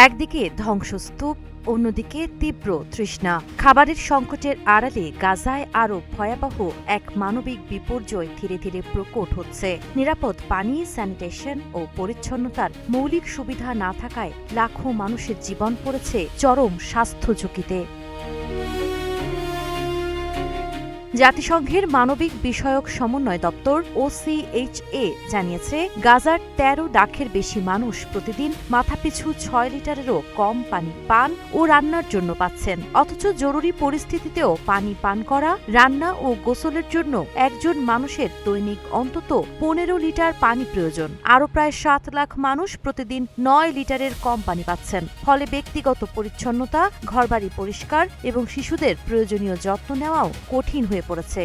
একদিকে ধ্বংসস্তূপ, অন্যদিকে তীব্র তৃষ্ণা। খাবারের সংকটের আড়ালে গাজায় আরও ভয়াবহ এক মানবিক বিপর্যয় ধীরে ধীরে প্রকট হচ্ছে। নিরাপদ পানি, স্যানিটেশন ও পরিচ্ছন্নতার মৌলিক সুবিধা না থাকায় লাখো মানুষের জীবন পড়েছে চরম স্বাস্থ্য ঝুঁকিতে। জাতিসংঘের মানবিক বিষয়ক সমন্বয় দপ্তর OCHA জানিয়েছে, গাজার ১৩ লাখের বেশি মানুষ প্রতিদিন মাথাপিছু ৬ লিটারেরও কম পানি পান ও রান্নার জন্য পাচ্ছেন। অথচ জরুরি পরিস্থিতিতেও পানি পান করা, রান্না ও গোসলের জন্য একজন মানুষের দৈনিক অন্তত ১৫ লিটার পানি প্রয়োজন। আরও প্রায় ৭ লাখ মানুষ প্রতিদিন ৯ লিটারের কম পানি পাচ্ছেন। ফলে ব্যক্তিগত পরিচ্ছন্নতা, ঘরবাড়ি পরিষ্কার এবং শিশুদের প্রয়োজনীয় যত্ন নেওয়াও কঠিন হয়ে পড়েছে।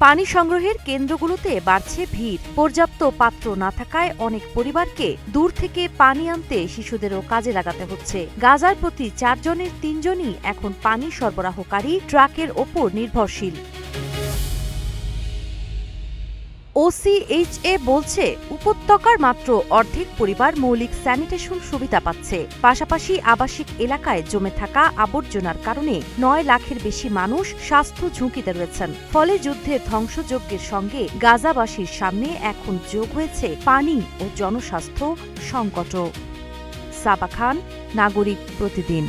পানি সংগ্রহের কেন্দ্রগুলোতে বাড়ছে ভিড়। পর্যাপ্ত পাত্র না থাকায় অনেক পরিবারকে দূর থেকে পানি আনতে শিশুদেরও কাজে লাগাতে হচ্ছে। গাজার প্রতি ৪ জনের ৩ জনই এখন পানি সরবরাহকারী ট্রাকের ওপর নির্ভরশীল। OCHA বলছে, উপত্যকার মাত্র অর্ধেক পরিবার মৌলিক স্যানিটেশন সুবিধা পাচ্ছে। পাশাপাশি আবাসিক এলাকায় জমে থাকা আবর্জনার কারণে ৯ লাখের বেশি মানুষ স্বাস্থ্য ঝুঁকিতে রয়েছেন। ফলে যুদ্ধের ধ্বংসযজ্ঞের সঙ্গে গাজাবাসীর সামনে এখন যোগ হয়েছে পানি ও জনস্বাস্থ্য সংকটও। সাবা খান, নাগরিক প্রতিদিন।